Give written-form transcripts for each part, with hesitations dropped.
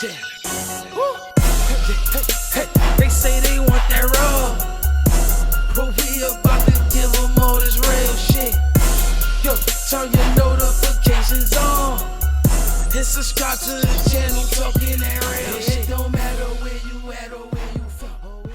They say they want that raw, but we about to give them all this real shit. Yo, turn your notifications on and subscribe to the channel, talking that real shit. Don't matter where you at or where you from.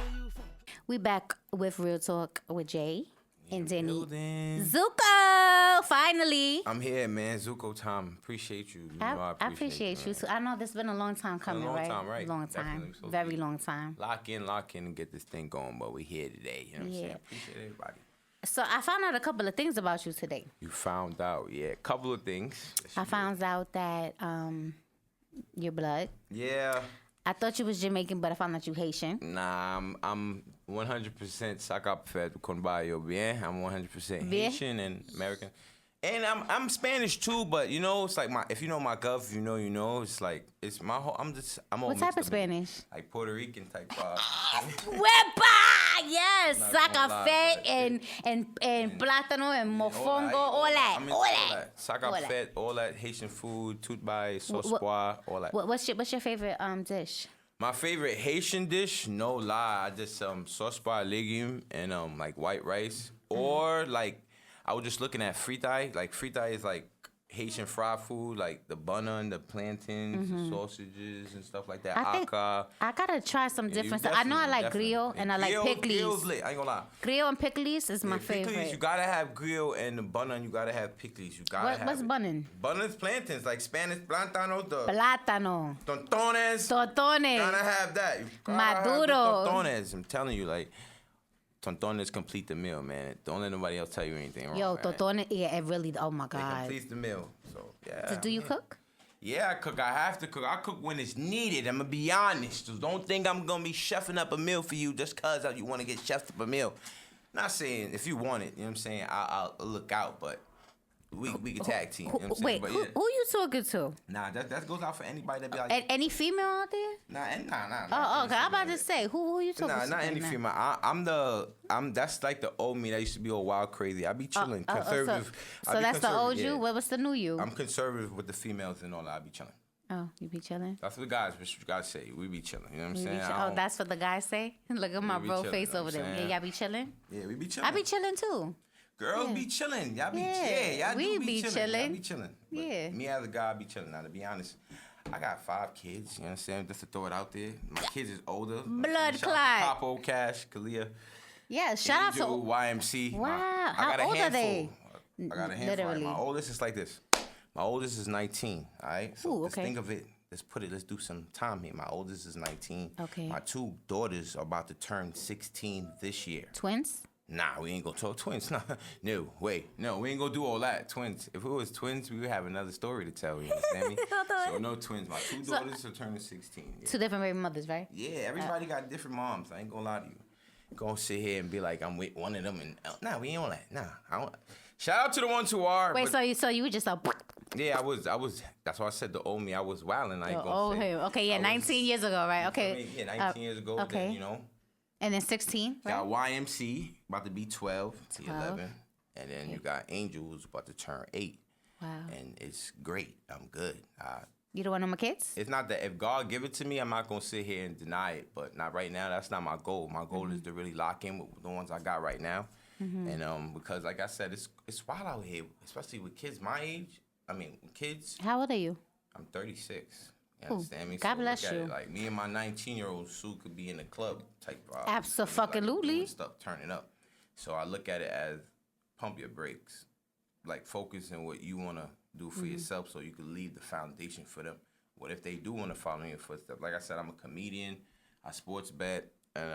We back with Real Talk with Jay and Denny. Building. Zuko, finally. I'm here, man. Zuko time. Appreciate you. I appreciate you. So I know this has been a long time coming, long right? time, right? Long time. So Very long time. Lock in, and get this thing going. But we're here today. You know what I'm saying? Appreciate everybody. So I found out a couple of things about you today. You found out, yeah. A couple of things. I found out that your blood. Yeah. I thought you was Jamaican, but I found out you Haitian. Nah, I'm 100% Sakap con Bayo, bien. I'm 100% Haitian and American. And I'm Spanish too, but you know, it's like if you know my gov, you know, it's like it's my whole. I'm all What type of Spanish? Like Puerto Rican type. Wepa! Yes, saca fet but and plátano and mofongo, all that. Saca fet, all that Haitian food, tutbay, sospoa, all that. What's your favorite dish? My favorite Haitian dish, no lie, I just sospoa legume and like white rice, or like I was just looking at fritai. Like fritai is like Haitian fried food, like the bun, the plantains, the sausages and stuff like that. I gotta try some different stuff. I know I like griot and I like pickles. Grill's lit, I ain't gonna lie. Griot and pickles is my favorite. Pickles, you gotta have griot, and the bun, you gotta have pickles. You gotta have what's bunnin'? Bunnin's plantains, like Spanish plátano, the Plátano. Tontones. Totones. Gotta have that. Maduro. Tontones. I'm telling you, like, tontones complete the meal, man. Don't let nobody else tell you anything wrong. Yo, man. totones, yeah, it really, oh my It God. completes the meal. So, yeah. So do you cook? Yeah, I cook. I have to cook. I cook when it's needed. I'm going to be honest. So don't think I'm going to be chefing up a meal for you just because you want to get chefed up a meal. Not saying if you want it, you know what I'm saying, I'll look out, but we can tag team. You know what I'm saying? Wait, but who you talking to? Nah, that goes out for anybody that be like... Any female out there? Nah. Oh, okay. I'm about to say, who you talking to? Nah, not any female. I'm that's like the old me that used to be all wild crazy. I be chilling, conservative. So that's the old you? Yeah. What's the new you? I'm conservative with the females and all that. I be chilling. Oh, you be chilling? That's what the guys, what you guys say. We be chilling. You know what I'm saying? Oh, that's what the guys say? Look at my bro face over there. Yeah, y'all be chilling? Yeah, we be chilling. I be chilling too. Girls be chilling. Y'all be Yeah, y'all we do be chilling. Y'all be chilling. But Yeah. me as a guy, I be chilling. Now, to be honest, I got 5 kids. You know what I'm saying? Just to throw it out there. My kids is older. Blood Shout clot. out to Papo, Cash, Kalia. Yeah, shout out Angel, to... YMC. Wow, I got how a old are handful. they? I got a handful. Literally. My oldest is like this. My oldest is 19. All right. So Ooh, just okay. think of it. Let's do some time here. My oldest is 19. Okay. My 2 daughters are about to turn 16 this year. Twins? Nah, we ain't gonna talk twins. No, wait. No, we ain't gonna do all that. Twins. If it was twins, we would have another story to tell. You understand me? So no twins. My 2 daughters are turning 16. Yeah. 2 different baby mothers, right? Yeah, everybody got different moms. I ain't gonna lie to you. Gonna sit here and be like, I'm with one of them, and nah, we ain't on that. Nah, I don't. Shout out to the ones who are. Wait, so you were just a... Yeah, I was. That's why I said the old me. I was wilding. I ain't gonna say. Okay, yeah, 19 years ago, right? Okay. Yeah, 19 years ago. okay. Then, you know. And then 16, right? Got YMC about to be 12 to 11, and then you got Angel who's about to turn 8. Wow. And it's great. I'm good. You don't want no more kids? It's not that if God give it to me, I'm not gonna sit here and deny it. But not right now. That's not my goal. My goal is to really lock in with the ones I got right now. And because like I said, it's wild out here, especially with kids my age. I mean, kids. How old are you? I'm 36. You Ooh, understand me? God So bless look at you. it, like me and my 19-year-old Sue could be in a club type vibe. Abso-fucking-lutely. Doing stuff, turning up. So I look at it as pump your brakes. Like focus on what you want to do for yourself so you can leave the foundation for them. What if they do want to follow in your footsteps? Like I said, I'm a comedian. I sports bet. And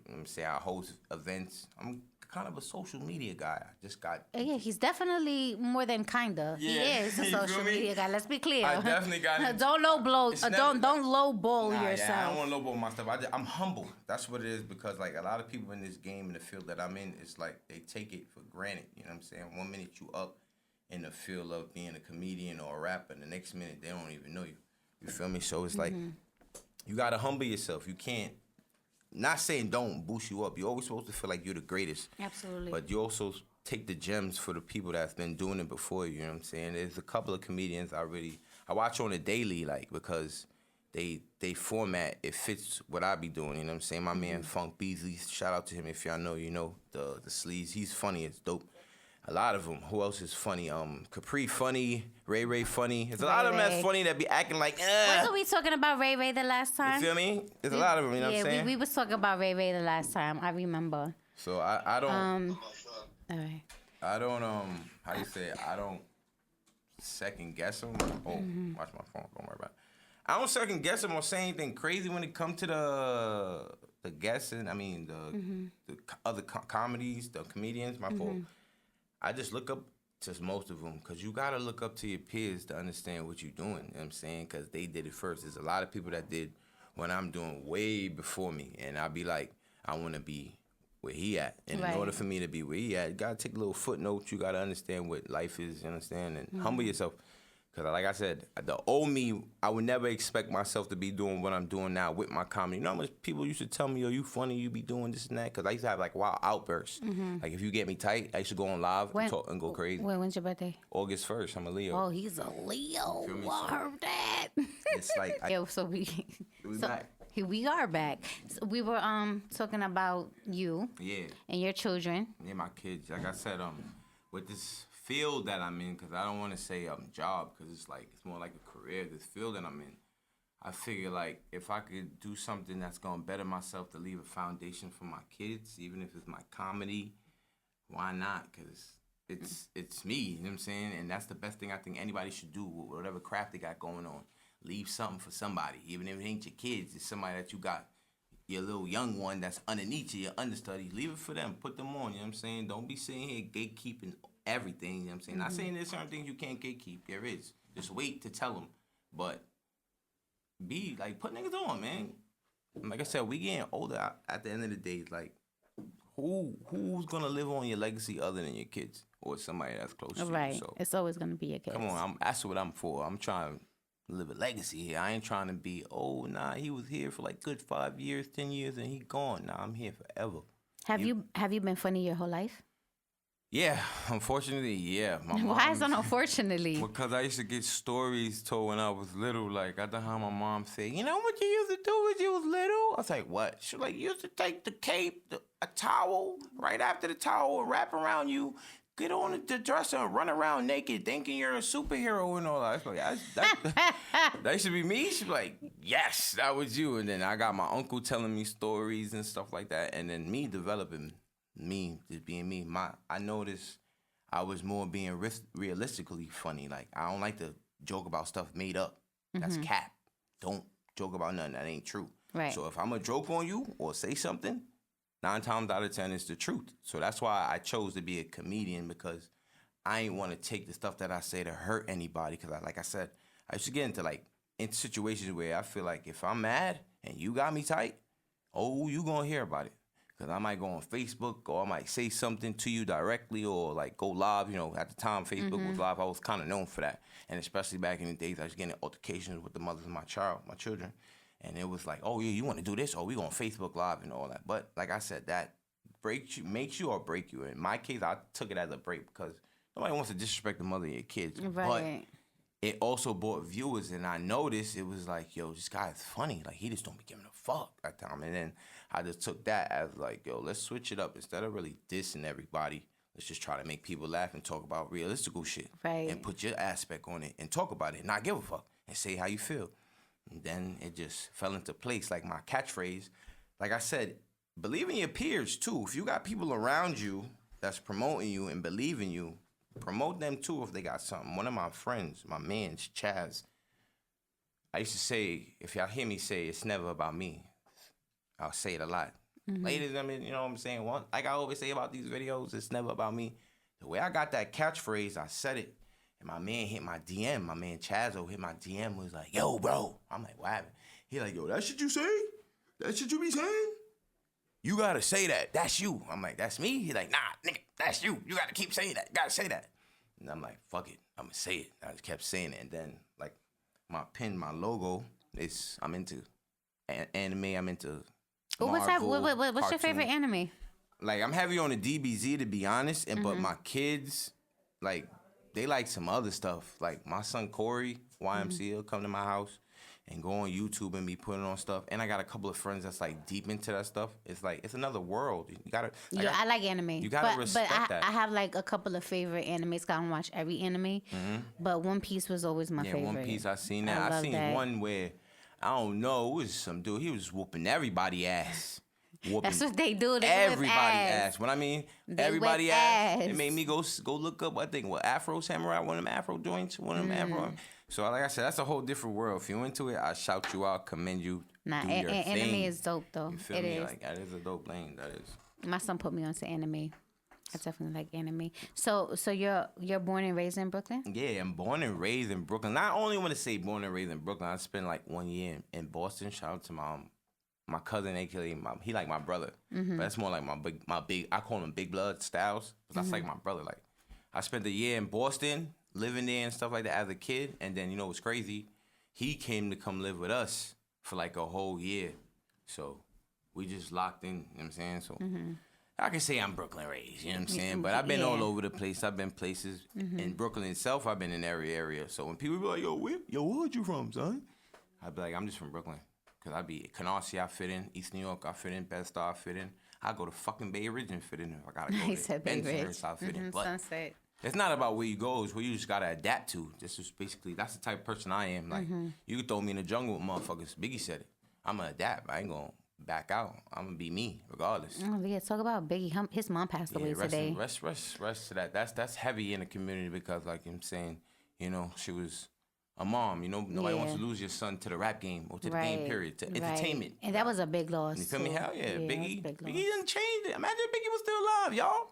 let me say I host events. I'm kind of a social media guy. I just got... Yeah, he's definitely more than kinda. Yeah, He is a you social feel me? media guy. Let's be clear. I definitely got it. Don't low blow. It's never- Don't low blow Nah, yourself. Yeah, I don't want to lowball my stuff. I'm humble. That's what it is because like a lot of people in this game in the field that I'm in, it's like they take it for granted. You know what I'm saying? 1 minute you up in the field of being a comedian or a rapper, and the next minute they don't even know you. You feel me? So it's like you gotta humble yourself. You can't. Not saying don't boost you up. You're always supposed to feel like you're the greatest. Absolutely. But you also take the gems for the people that's been doing it before you. You know what I'm saying? There's a couple of comedians I watch on a daily, like because they format, it fits what I be doing, you know what I'm saying? My man Funk Beasley, shout out to him if y'all know, you know, the sleaze. He's funny, it's dope. A lot of them. Who else is funny? Capri funny, Ray funny. There's a lot of them that's funny that be acting like, Wasn't we talking about Ray the last time? You feel me? There's a lot of them, you know what I'm saying? Yeah, we was talking about Ray the last time. I remember. So I don't... All right. I don't, how you say it? I don't second guess them. Oh, watch my phone. Don't worry about it. I don't second guess them or say anything crazy when it comes to the guessing. I mean, the other comedies, the comedians, my fault. I just look up to most of them because you got to look up to your peers to understand what you're doing. You know what I'm saying? Because they did it first. There's a lot of people that did what I'm doing way before me. And I'll be like, I want to be where he at. And in order for me to be where he at, you got to take a little footnote. You got to understand what life is, you understand? And humble yourself. Because like I said, the old me, I would never expect myself to be doing what I'm doing now with my comedy. You know how much people used to tell me, yo, you funny, you be doing this and that? Because I used to have like wild outbursts. Like if you get me tight, I used to go on live and talk and go crazy. When's your birthday? August 1st, I'm a Leo. Oh, he's a Leo. I heard that. It's like... Yo, so we back. Here we are back. So we were talking about you and your children. Yeah, my kids. Like I said, with this field that I'm in, because I don't want to say job, because it's more like a career. This field that I'm in, I figure like if I could do something that's gonna better myself to leave a foundation for my kids, even if it's my comedy, why not? Because it's me, you know what I'm saying? And that's the best thing I think anybody should do with whatever craft they got going on. Leave something for somebody, even if it ain't your kids. It's somebody that you got, your little young one that's underneath you, your understudy. Leave it for them. Put them on, you know what I'm saying? Don't be sitting here gatekeeping everything, you know what I'm saying? Not saying there's certain things you can't gatekeep. There is. Just wait to tell them. But be, like, put niggas on, man. Like I said, we getting older at the end of the day. Like, who's going to live on your legacy other than your kids or somebody that's close to you? Right. So, it's always going to be your kids. come on. That's what I'm for. I'm trying to live a legacy here. I ain't trying to be, he was here for like good 5 years, 10 years, and he gone. Nah, I'm here forever. Have you been funny your whole life? Yeah, unfortunately, yeah. Why is that unfortunately? Because I used to get stories told when I was little. Like, I how my mom said, you know what you used to do when you was little? I was like, what? She was like, you used to take the cape, a towel, right after the towel, wrap around you, get on the dresser and run around naked thinking you're a superhero and all that. I was like, that used to be me? She'd be like, yes, that was you. And then I got my uncle telling me stories and stuff like that. And then me developing me, just being me. I noticed I was more being realistically funny. Like, I don't like to joke about stuff made up. That's cap. Don't joke about nothing that ain't true. Right. So if I'm a joke on you or say something, 9 times out of 10 it's the truth. So that's why I chose to be a comedian, because I ain't want to take the stuff that I say to hurt anybody. Because like I said, I used to get into situations where I feel like if I'm mad and you got me tight, you gonna hear about it. Because I might go on Facebook or I might say something to you directly or like go live. You know, at the time Facebook was live. I was kind of known for that. And especially back in the days, I was getting altercations with the mothers of my children. And it was like, oh, yeah, you want to do this? Oh, we go on Facebook Live and all that. But like I said, that makes you or break you. In my case, I took it as a break because nobody wants to disrespect the mother of your kids. Right. But it also brought viewers, and I noticed it was like, yo, this guy is funny. Like, he just don't be giving a fuck at time. And then I just took that as like, yo, let's switch it up. Instead of really dissing everybody, let's just try to make people laugh and talk about realistical shit. Right. And put your aspect on it and talk about it and not give a fuck and say how you feel. And then it just fell into place, like my catchphrase. Like I said, believe in your peers, too. If you got people around you that's promoting you and believe in you, promote them, too, if they got something. One of my friends, my man, Chaz, I used to say, if y'all hear me say, it's never about me, I'll say it a lot. Ladies, I mean, you know what I'm saying? Like I always say about these videos, it's never about me. The way I got that catchphrase, I said it. And my man hit my DM. My man Chazo hit my DM, was like, yo, bro. I'm like, what happened? He like, yo, that shit you say? That shit you be saying? You gotta say that. That's you. I'm like, that's me? He like, nah, nigga, that's you. You gotta keep saying that. You gotta say that. And I'm like, fuck it. I'm gonna say it. I just kept saying it. And then, like, my pin, my logo, I'm into anime. I'm into Marvel, what's your favorite anime? Like, I'm heavy on the DBZ, to be honest. And But my kids, like, they like some other stuff. Like, my son Corey, YMC, will come to my house, and go on YouTube and be putting on stuff. And I got a couple of friends that's like deep into that stuff. It's like it's another world. You gotta. Like, I like anime. You gotta respect that. I have like a couple of favorite animes. I don't watch every anime, but One Piece was always my favorite. Yeah, One Piece. I seen that. I seen one where I don't know. It was some dude. He was whooping everybody ass. That's what they do. They everybody ass. When I mean they everybody ass, it made me go look up. I think Afro Samurai, one of them Afro joints, one of them Afro. So like I said, that's a whole different world. If you're into it, I shout you out, commend you. Nah, anime is dope though. You feel me? Like that is a dope lane. That is. My son put me onto anime. I definitely like anime. So you're born and raised in Brooklyn? Yeah, I'm born and raised in Brooklyn. Not only want to say born and raised in Brooklyn, I spent like 1 year in Boston. Shout out to my cousin, aka he like my brother, but that's more like my big. I call him Big Blood Styles. That's like my brother. Like I spent a year in Boston, living there and stuff like that as a kid, and then you know what's crazy? He came to come live with us for like a whole year, so we just locked in. You know what I'm saying? So I can say I'm Brooklyn raised. You know what I'm saying? But I've been all over the place. I've been places in Brooklyn itself. I've been in every area. So when people be like, yo, where you from, son? I'd be like, I'm just from Brooklyn. Cause I be Canarsie, I fit in. East New York, I fit in. Bed-Stuy, I fit in. I go to fucking Bay Ridge and fit in. If I gotta go there. Bensonhurst, I fit in. But Sunset. It's not about where you go. It's where you just gotta adapt to. This is basically that's the type of person I am. Like you could throw me in the jungle with motherfuckers. Biggie said it. I'm gonna adapt. I ain't gonna back out. I'm gonna be me regardless. Oh yeah, talk about Biggie. His mom passed away today. Rest to that. That's heavy in the community because like I'm saying, you know, she was a mom, you know, nobody wants to lose your son to the rap game or to the game, period, to entertainment. And that was a big loss. You feel me? Hell yeah. Biggie didn't change it. Imagine if Biggie was still alive, y'all.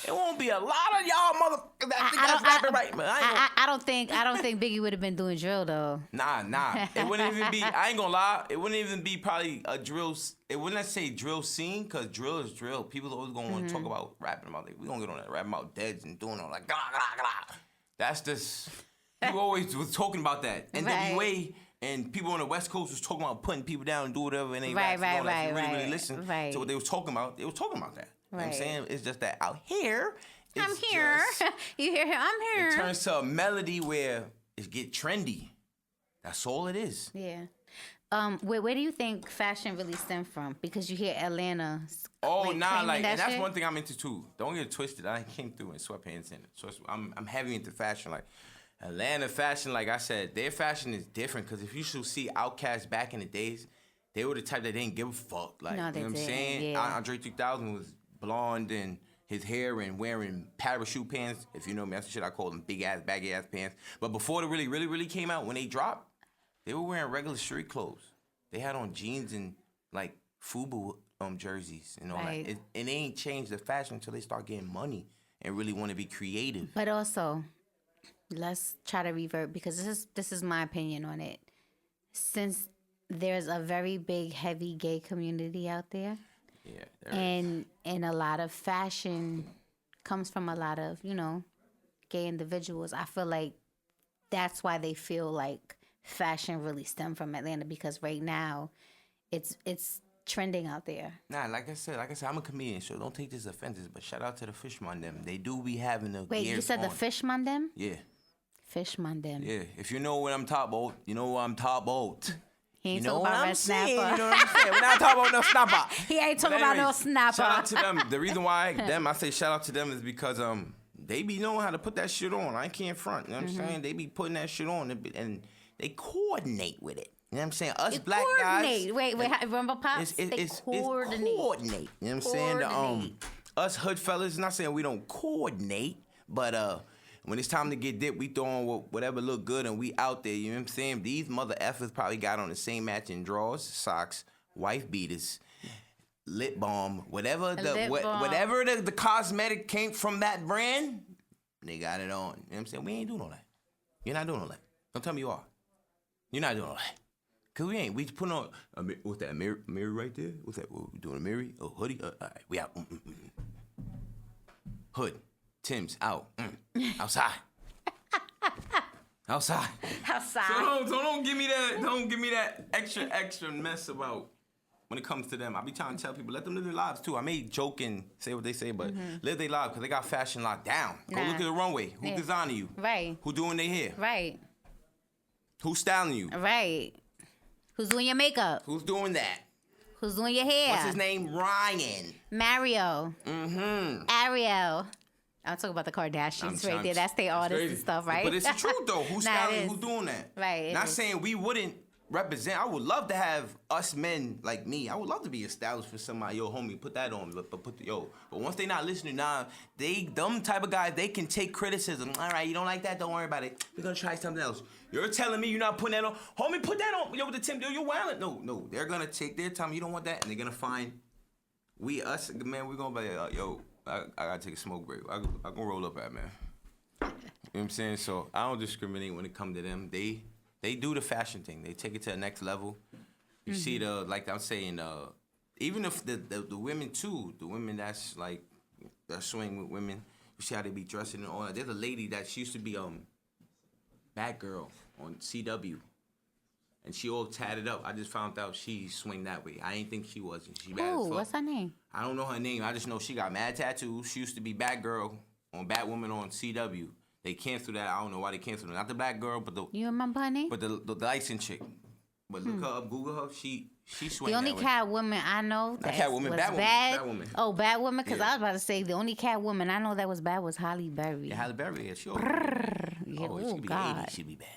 It won't be a lot of y'all motherfuckers that think that's rapping right, man. I don't think Biggie would have been doing drill though. Nah. It wouldn't even be, I ain't gonna lie, it wouldn't even be probably a drill, it wouldn't say drill scene, because drill is drill. People always gonna want to talk about rapping about, like, we gonna get on that, rapping about deads and doing all like, that's just... People always was talking about that. NWA and people on the West Coast was talking about putting people down and do whatever and they really listen to what they was talking about. They was talking about that. You know what I'm saying? It's just that out here, I'm here. You hear him? I'm here. It turns to a melody where it get trendy. That's all it is. Yeah. Where do you think fashion really stemmed from? Because you hear Atlanta. And that's one thing I'm into too. Don't get it twisted. I came through in sweatpants and so I'm heavy into fashion. Like Atlanta fashion, like I said, their fashion is different because if you should see Outkast back in the days, they were the type that didn't give a fuck. Like, no, they you know what I'm saying? Yeah. Andre 3000 was blonde and his hair and wearing parachute pants. If you know me, that's the shit I call them big ass, baggy ass pants. But before they really came out, when they dropped, they were wearing regular street clothes. They had on jeans and like FUBU jerseys and all that. And they ain't changed the fashion until they start getting money and really want to be creative. But also, let's try to revert because this is my opinion on it. Since there's a very big, heavy gay community out there, and a lot of fashion comes from a lot of gay individuals. I feel like that's why they feel like fashion really stemmed from Atlanta because right now, it's trending out there. Nah, like I said, I'm a comedian, so don't take this offensive. But shout out to the Fishman them. They do be having the. Wait, you said the Fishman them? Yeah. Fishman them. Yeah, if you know what I'm talking about, you know what I'm talking about. He ain't talking about no snapper. You know what I'm saying? We're not talking about no snapper. He ain't talking about no snapper. Shout out to them. The reason why I say shout out to them is because they be knowing how to put that shit on. I can't front. You know what I'm saying? They be putting that shit on and they coordinate with it. You know what I'm saying? Us black guys. Wait, remember Pops? It's coordinate. You know what I'm saying? Us hood fellas, not saying we don't coordinate, but when it's time to get dipped, we throw on whatever look good and we out there. You know what I'm saying? These mother effers probably got on the same matching drawers, socks, wife beaters, lip balm, whatever the cosmetic came from that brand, they got it on. You know what I'm saying? We ain't doing all that. You're not doing all that. Don't tell me you are. You're not doing all that. Cause we ain't. We just putting on what's that mirror right there? What's that? What we doing a mirror? Oh, hoodie. All right, we out. Hood. Tim's out. Outside. Outside. So don't give me that. Don't give me that extra mess about when it comes to them. I be trying to tell people let them live their lives too. I may joke and say what they say, but live their lives because they got fashion locked down. Go look at the runway. Who designing you? Right. Who doing their hair? Right. Who styling you? Right. Who's doing your makeup? Who's doing that? Who's doing your hair? What's his name? Ryan. Mario. Mm-hmm. Ariel. I'm talking about the Kardashians right there. That's their artists and stuff, right? But it's the truth, though. Who's styling? Who's doing that? Right. Not saying we wouldn't represent. I would love to have us men like me. I would love to be a stylist for somebody. Yo, homie, put that on. But once they not listening, them type of guys, they can take criticism. All right, you don't like that? Don't worry about it. We're gonna try something else. You're telling me you're not putting that on, homie? Put that on. Yo, with the Tim, you're wilding. No, they're gonna take their time. You don't want that, and they're gonna find us, man. We're gonna be yo. I gotta take a smoke break. I gonna roll up at, man. You know what I'm saying? So I don't discriminate when it comes to them. They do the fashion thing. They take it to the next level. You see like I'm saying, even if the women too, the women that swing with women, you see how they be dressing and all that. There's a lady that she used to be bad girl on CW. And she all tatted up. I just found out she swing that way. I ain't think she was. She bad as fuck. What's her name? I don't know her name. I just know she got mad tattoos. She used to be Batgirl on Batwoman on CW. They canceled that. I don't know why they canceled it. Not the Black girl, but the... You remember her name? But the light-skinned chick. But look her up, Google her. She swing the only that way. Catwoman I know that was Batwoman. bad. Batwoman. Oh, Batwoman? Because I was about to say the only Catwoman I know that was bad was Halle Berry. Yeah, Halle Berry. Yeah, she oh, she could be God. 80. She be bad.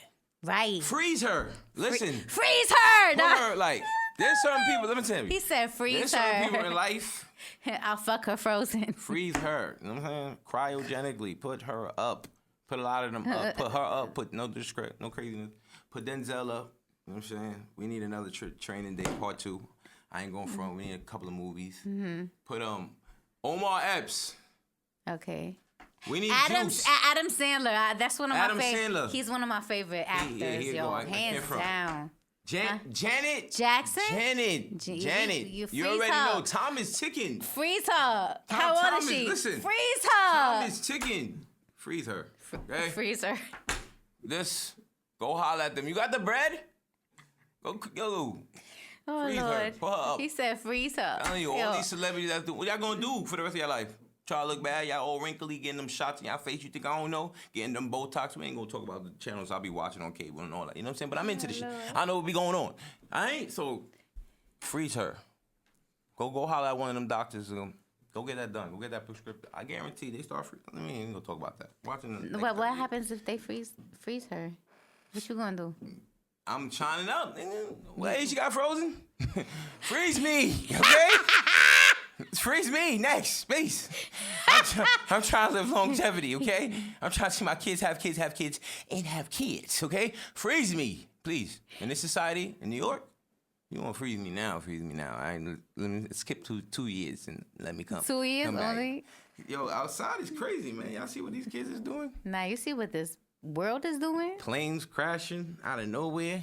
Right. Freeze her. Listen. Freeze her. Put her, like, there's certain people, let me tell you. He said freeze there's her. There's certain people in life. I'll fuck her frozen. Freeze her. You know what I'm saying? Cryogenically. Put her up. Put a lot of them up. Put her up. Put no discredit, no craziness. Put Denzel up. You know what I'm saying? We need another training day, part 2. I ain't going front. We need a couple of movies. Mm-hmm. Put Omar Epps. Okay. We need Adam Sandler. That's one of my favorite. Sandler. He's one of my favorite actors, yo. Hands down. Janet Jackson. Janet. You already know. Time is ticking. Freeze her. How old is she? Listen. Freeze her. Time is ticking. Freeze her. Okay? Freeze her. Go holler at them. You got the bread? Go. Oh, freeze Lord. her. Put her up. He said freeze her. I'm telling you, all these celebrities what y'all gonna do for the rest of your life? Try to look bad, y'all all wrinkly, getting them shots in y'all face. You think I don't know? Getting them Botox. We ain't gonna talk about the channels I'll be watching on cable and all that. You know what I'm saying? But I'm into this shit. I know what be going on. I ain't. So, freeze her. Go holler at one of them doctors. Go get that done. Go get that prescription. I guarantee they start freezing. I mean, ain't gonna talk about that. What happens if they freeze her? What you gonna do? I'm trying it out. What age you got frozen? Freeze me, okay? Freeze me next, please. I'm trying to live longevity, okay? I'm trying to see my kids, and have kids, okay? Freeze me, please. In this society, in New York, you want to freeze me now. Let me skip 2 years and let me come. 2 years only? Yo, outside is crazy, man. Y'all see what these kids is doing? Nah, you see what this world is doing? Planes crashing out of nowhere.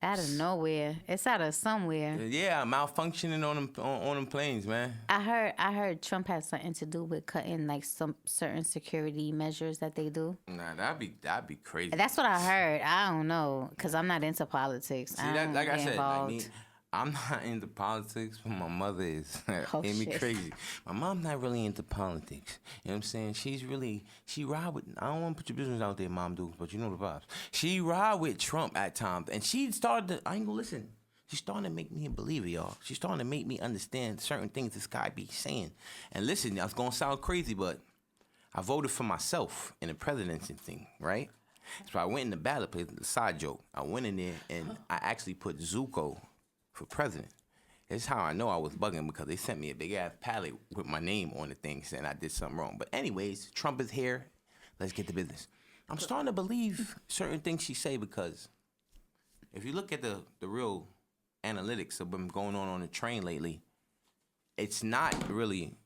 Out of nowhere. It's out of somewhere. Yeah, malfunctioning on them planes, man. I heard Trump has something to do with cutting like some certain security measures that they do. Nah, that'd be crazy. That's what I heard. I don't know, cause I'm not into politics. See, like I said, I'm not into politics, but my mother is. Made me crazy. My mom's not really into politics. You know what I'm saying? She ride with, I don't want to put your business out there, Mom, dude, but you know the vibes. She ride with Trump at times, and she started to, I ain't gonna listen. She's starting to make me a believer, y'all. She's starting to make me understand certain things this guy be saying. And listen, it's gonna sound crazy, but I voted for myself in the presidency thing, right? So I went in the ballot place, the side joke. I went in there, and I actually put Zookio for president. That's how I know I was bugging, because they sent me a big ass pallet with my name on the thing saying I did something wrong. But anyways, Trump is here. Let's get to business. I'm starting to believe certain things she say, because if you look at the real analytics of what's going on the train lately, it's not really,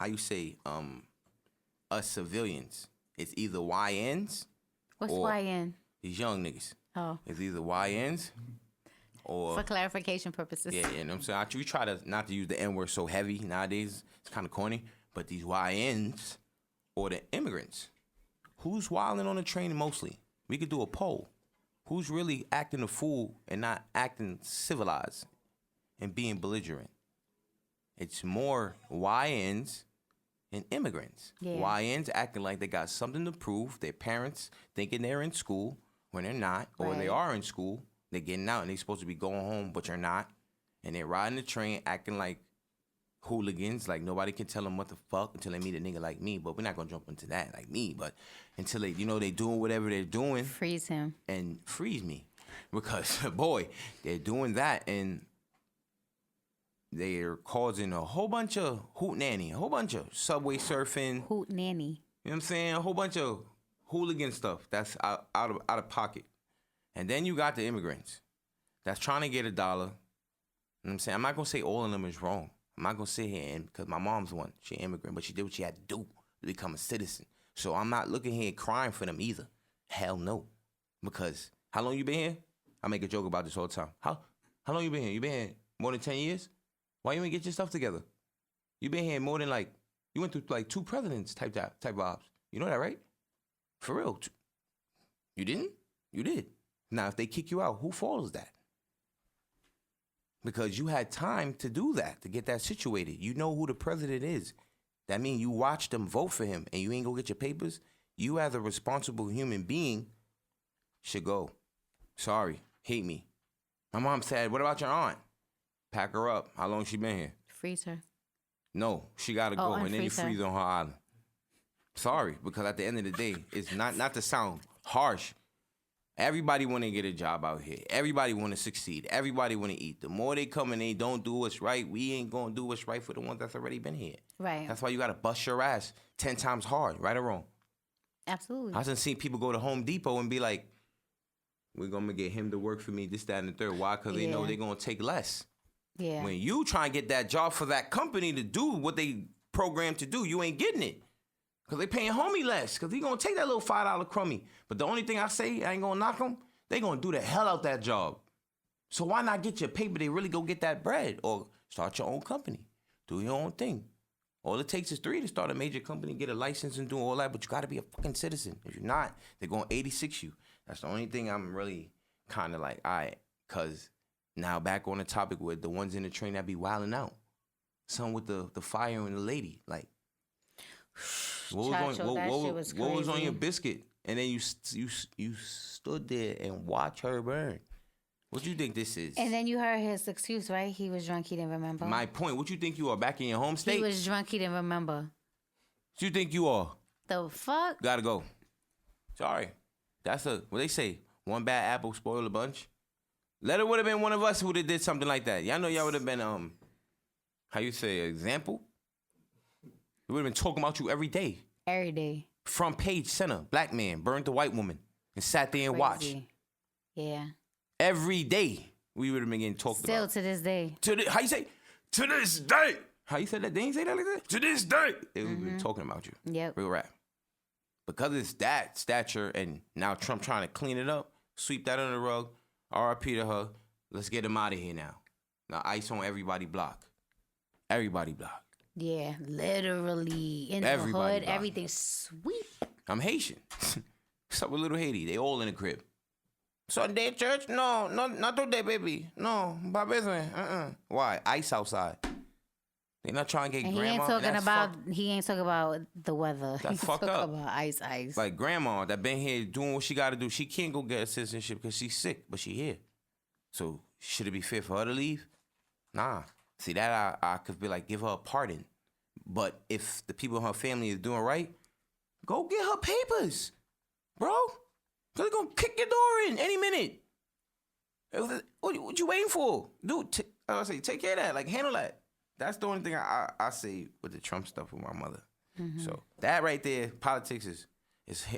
how you say, us civilians. It's either YNs. What's YN? These young niggas. Oh. It's either YNs or... For clarification purposes. Yeah, you know what I'm saying? We try to not to use the N-word so heavy nowadays. It's kind of corny. But these YNs or the immigrants, who's wilding on the train mostly? We could do a poll. Who's really acting a fool and not acting civilized and being belligerent? It's more YNs and immigrants. Yeah. YNs acting like they got something to prove. Their parents thinking they're in school when they're not, or when they are in school, They're getting out and they supposed to be going home, but you're not. And they're riding the train acting like hooligans, like nobody can tell them what the fuck until they meet a nigga like me. But we're not gonna jump into that like me. But until they, they doing whatever they're doing, freeze him and freeze me, because boy, they're doing that and they're causing a whole bunch of hootenanny, a whole bunch of subway surfing, hootenanny. You know what I'm saying? A whole bunch of hooligan stuff that's out of pocket. And then you got the immigrants that's trying to get $1. You know what I'm saying? I'm not gonna say all of them is wrong. I'm not going to sit here because my mom's one. She an immigrant, but she did what she had to do to become a citizen. So I'm not looking here crying for them either. Hell no. Because how long you been here? I make a joke about this all the time. How long you been here? You been here more than 10 years? Why you ain't get your stuff together? You been here more than you went through 2 presidents type vibes. You know that, right? For real. You didn't? You did. Now, if they kick you out, who follows that? Because you had time to do that, to get that situated. You know who the president is. That means you watched them vote for him and you ain't go get your papers. You as a responsible human being should go. Sorry, hate me. My mom said, what about your aunt? Pack her up. How long she been here? Freeze her. No, she got to go. And then you freeze on her island. Sorry, because at the end of the day, it's not to sound harsh. Everybody want to get a job out here. Everybody want to succeed. Everybody want to eat. The more they come and they don't do what's right, we ain't going to do what's right for the ones that's already been here. Right. That's why you got to bust your ass 10 times hard, right or wrong. Absolutely. I done seen people go to Home Depot and be like, we're going to get him to work for me, this, that, and the third. Why? Because they know they're going to take less. Yeah. When you try and get that job for that company to do what they programmed to do, you ain't getting it. Because they paying homie less. Because he going to take that little $5 crummy. But the only thing I say, I ain't going to knock them, they going to do the hell out that job. So why not get your paper? They really go get that bread. Or start your own company. Do your own thing. All it takes is 3 to start a major company, get a license and do all that. But you got to be a fucking citizen. If you're not, they're going to 86 you. That's the only thing I'm really kind of like, all right. Because now back on the topic with the ones in the train that be wilding out. Some with the fire and the lady. Like, what was on your biscuit? And then you stood there and watched her burn. What you think this is? And then you heard his excuse, right? He was drunk, he didn't remember. My point, what you think you are back in your home state? He was drunk, he didn't remember. What you think you are? The fuck? Gotta go. Sorry. That's what they say. One bad apple spoil a bunch. Let it would have been one of us who did something like that. Y'all know y'all would have been, how you say, example? We would have been talking about you every day. Every day. Front page center, black man, burned the white woman and sat there and watched. Yeah. Every day we would have been getting talked about. Still to this day. How you say? To this day. How you said that? They ain't say that like that? To this day. They would have been talking about you. Yep. Real rap. Because it's that stature and now Trump trying to clean it up, sweep that under the rug, RIP to her, let's get him out of here now. Now ice on everybody block. Everybody block. Yeah, literally. In everybody the hood, block. everything sweet. I'm Haitian. What's up with little Haiti? They all in the crib. Sunday church? No, not today, baby. No, Babism. Why? Ice outside. They not trying to get and grandma. He ain't talking about the weather. That's He's fucked talking up. about ice. Like grandma that been here doing what she got to do. She can't go get a citizenship because she's sick, but she here. So should it be fair for her to leave? Nah. See that I could be like give her a pardon, but if the people in her family is doing right, go get her papers, bro. Cause they're gonna kick your door in any minute. What you waiting for? Dude, I say take care of that. Like handle that. That's the only thing I say with the Trump stuff with my mother. Mm-hmm. So that right there, politics is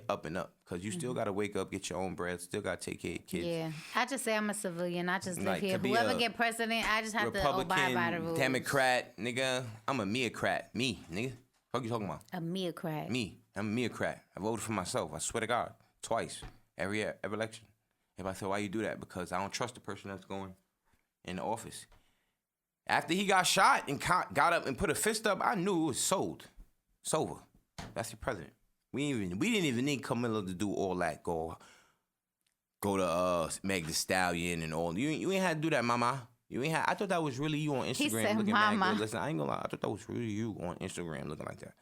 up and up. Because you still got to wake up, get your own bread, still got to take care of kids. Yeah. I just say I'm a civilian. I just live like, here. Whoever get president, I just have to abide by the rules. Democrat, nigga. I'm a meocrat. Me, nigga. What you talking about? A meocrat. Me. I'm a meocrat. I voted for myself. I swear to God. Twice. Every election. Everybody said, why you do that? Because I don't trust the person that's going in the office. After he got shot and got up and put a fist up, I knew it was sold. It's over. That's the president. We didn't even need Camilla to do all that. Go to Meg the Stallion and all. You ain't had to do that, mama. You ain't had. I thought that was really you on Instagram he said, looking mama. mad good. Listen, I ain't gonna lie. I thought that was really you on Instagram looking like that.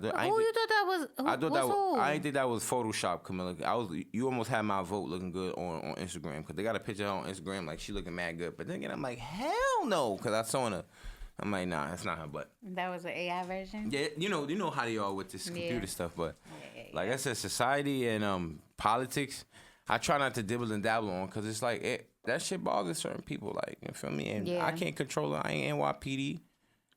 Who you thought that was? I thought that was. I didn't think that was Photoshop, Camilla. You almost had my vote looking good on Instagram because they got a picture on Instagram like she looking mad good. But then again, I'm like, hell no, because I saw her. I'm like, nah, that's not her. But that was an AI version. Yeah, you know how they are with this computer stuff. But like I said, society and politics, I try not to dibble and dabble on because it's like that shit bothers certain people. Like, you feel me? And I can't control it. I ain't NYPD.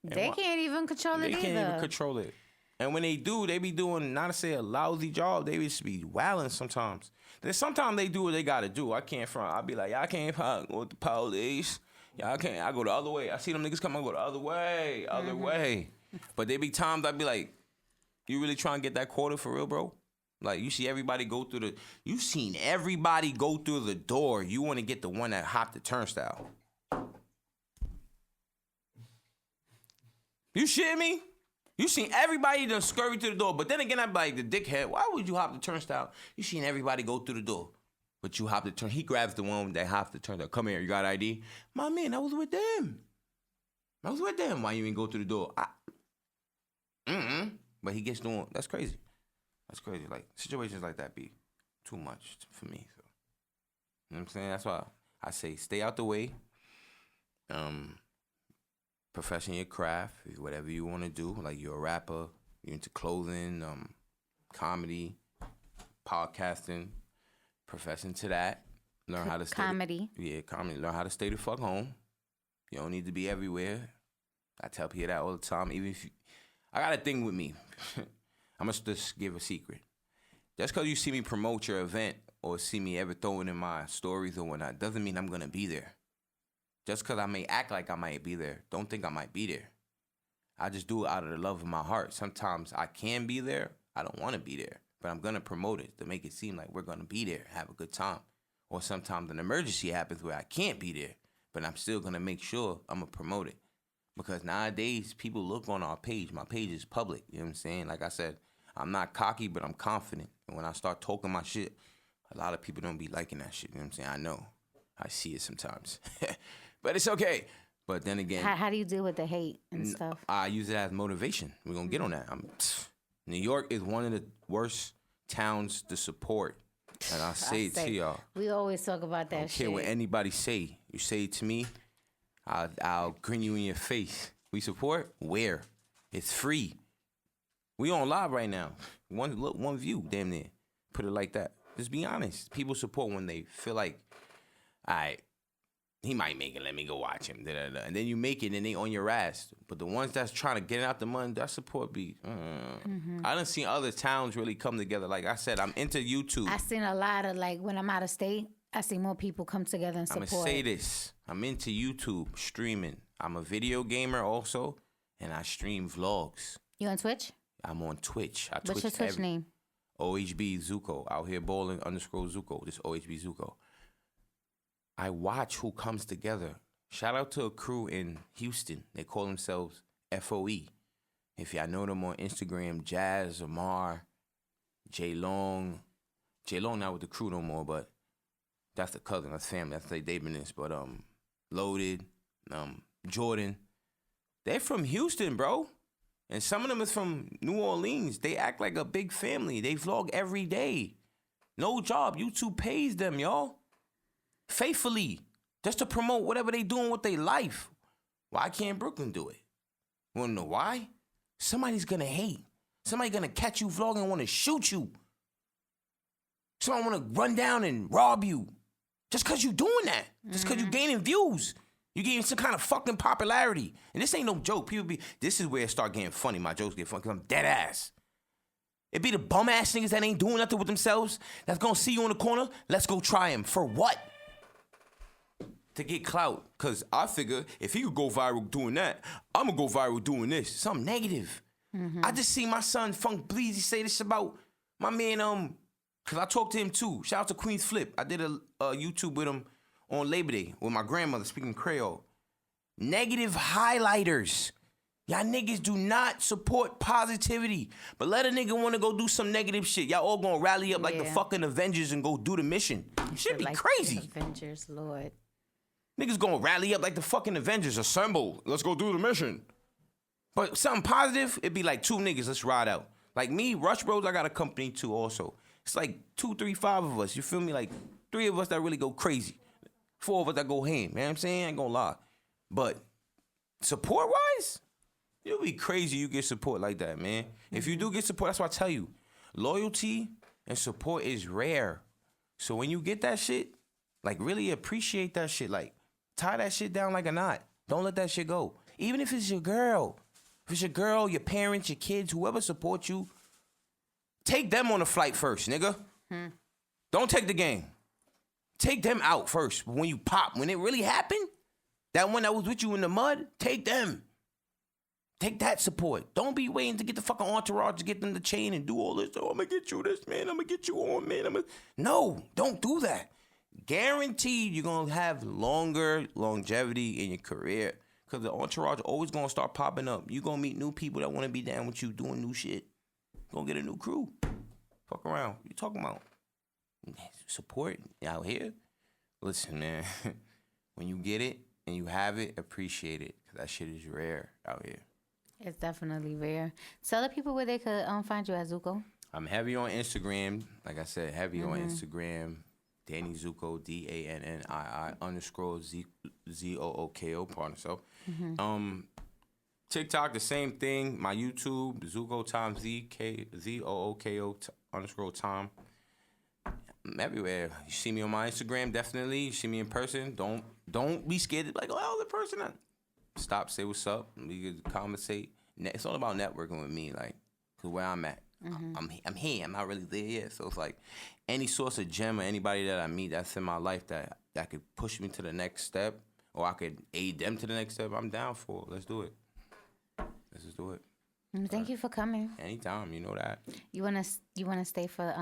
They can't even control it either. They can't even control it. And when they do, they be doing, not to say a lousy job, they just be wilding sometimes. Then sometimes they do what they got to do. I can't front. I be like, y'all can't go with the police. Y'all can't. I go the other way. I see them niggas come, I go the other way. But they be times I be like, you really trying to get that quota for real, bro? Like, you see everybody go through you seen everybody go through the door. You want to get the one that hopped the turnstile. You shitting me? You seen everybody done scurry to the door. But then again, I'm like, the dickhead, why would you hop the turnstile? You seen everybody go through the door. But you hop the turn. He grabs the one that hopped the turnstile. Come here, you got ID? My man, I was with them. Why you ain't go through the door? But he gets doing, that's crazy. Like, situations like that be too much for me. So, you know what I'm saying? That's why I say stay out the way. Profession your craft, whatever you want to do. Like, you're a rapper, you're into clothing, comedy, podcasting, profession to that. Learn how to stay. Comedy. Comedy. Learn how to stay the fuck home. You don't need to be everywhere. I tell people that all the time. Even if I got a thing with me. I'm going to just give a secret. Just because you see me promote your event or see me ever throw it in my stories or whatnot doesn't mean I'm going to be there. Just because I may act like I might be there, don't think I might be there. I just do it out of the love of my heart. Sometimes I can be there. I don't want to be there. But I'm going to promote it to make it seem like we're going to be there, have a good time. Or sometimes an emergency happens where I can't be there. But I'm still going to make sure I'm going to promote it. Because nowadays, people look on our page. My page is public. You know what I'm saying? Like I said, I'm not cocky, but I'm confident. And when I start talking my shit, a lot of people don't be liking that shit. You know what I'm saying? I know. I see it sometimes. But it's okay. But then again, how do you deal with the hate and stuff? I use it as motivation. We're going to get on that. New York is one of the worst towns to support. And I say it to y'all. We always talk about that shit. I don't care what anybody say. You say it to me, I'll grin you in your face. We support? Where? It's free. We on live right now. One view, damn near. Put it like that. Just be honest. People support when they feel like, all right, he might make it. Let me go watch him. Da-da-da. And then you make it and they on your ass. But the ones that's trying to get out the money, that support be. I done seen other towns really come together. Like I said, I'm into YouTube. I seen a lot of, like, when I'm out of state, I see more people come together and support. I'm going to say this. I'm into YouTube, streaming. I'm a video gamer also, and I stream vlogs. You on Twitch? I'm on Twitch. What's your Twitch name? OHB Zookio. Out here balling _Zookio. This OHB Zookio. I watch who comes together. Shout out to a crew in Houston. They call themselves FOE. If y'all know them on Instagram, Jazz, Amar, J Long. J Long not with the crew no more, but that's the cousin, that's family, that's their business. But Loaded, Jordan, they're from Houston, bro. And some of them is from New Orleans. They act like a big family. They vlog every day. No job. YouTube pays them, y'all. Faithfully. Just to promote whatever they doing with their life. Why can't Brooklyn do it? Wanna know why? Somebody's gonna hate. Somebody gonna catch you vlogging and wanna shoot you. Somebody wanna run down and rob you. Just cause you doing that. Just cause you gaining views. You getting some kind of fucking popularity. And this ain't no joke. This is where it start getting funny. My jokes get funny because I'm dead ass. It be the bum ass niggas that ain't doing nothing with themselves that's gonna see you in the corner. Let's go try him. For what? To get clout. Because I figure if he could go viral doing that, I'm gonna go viral doing this. Something negative. I just see my son Funk Bleezy say this about my man, because I talked to him too. Shout out to Queen's Flip. I did a YouTube with him on Labor Day with my grandmother speaking Creole. Negative highlighters. Y'all niggas do not support positivity. But let a nigga want to go do some negative shit. Y'all all gonna rally up like the fucking Avengers and go do the mission. Shit be like crazy. Avengers, Lord. Niggas gonna rally up like the fucking Avengers. Assemble. Let's go do the mission. But something positive, it'd be like 2 niggas, let's ride out. Like me, Rush Bros, I got a company too also. It's like 2, 3, 5 of us, you feel me? Like 3 of us that really go crazy. 4 of us that go ham, you know what I'm saying? I ain't gonna lie. But support-wise, you'll be crazy you get support like that, man. If you do get support, that's why I tell you, loyalty and support is rare. So when you get that shit, like really appreciate that shit. Like tie that shit down like a knot. Don't let that shit go. Even if it's your girl. If it's your girl, your parents, your kids, whoever supports you, take them on the flight first, nigga. Don't take the game. Take them out first. When you pop, when it really happened, that one that was with you in the mud, take them. Take that support. Don't be waiting to get the fucking entourage to get them the chain and do all this. Oh, I'm going to get you this, man. I'm going to get you on, man. No, don't do that. Guaranteed you're going to have longer longevity in your career because the entourage always going to start popping up. You're going to meet new people that want to be down with you doing new shit. Going to get a new crew. Fuck around. What you talking about? Support out here? Listen, man. When you get it and you have it, appreciate it because that shit is rare out here. It's definitely rare. Tell the people where they could find you at Zookio. I'm heavy on Instagram. Like I said, heavy on Instagram. Danny Zookio, DANNI_ZOOKO, pardon myself. TikTok, the same thing. My YouTube, Zookio times ZOOKO_Tom. I'm everywhere. You see me on my Instagram, definitely. You see me in person. Don't be scared to be like, oh, the person. Stop, say what's up. We could conversate. It's all about networking with me, like, cause where I'm at. I'm here. I'm not really there yet. So it's like any source of gem or anybody that I meet that's in my life that could push me to the next step or I could aid them to the next step, I'm down for it. Let's do it. Let's just do it. Thank you for coming. Anytime, you know that. You wanna stay for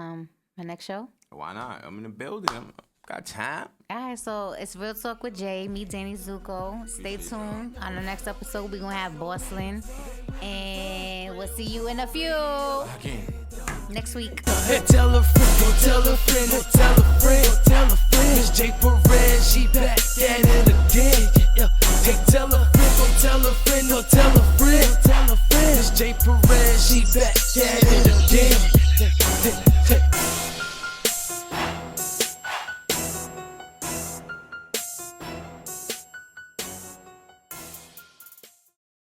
my next show? Why not? I'm in the building. Got time. All right, so it's Real Talk with Jay. Me, Danny Zookio. Stay tuned. On the next episode, we're going to have Bosslin. And we'll see you in a few. Again. Next week. Hey, tell a friend, go tell a friend, go tell a friend, go tell a friend. Miss J. Perez, she back at it again. Hey, tell a friend, go tell a friend, go tell a friend, tell a friend. Miss J. Perez, she back at it again.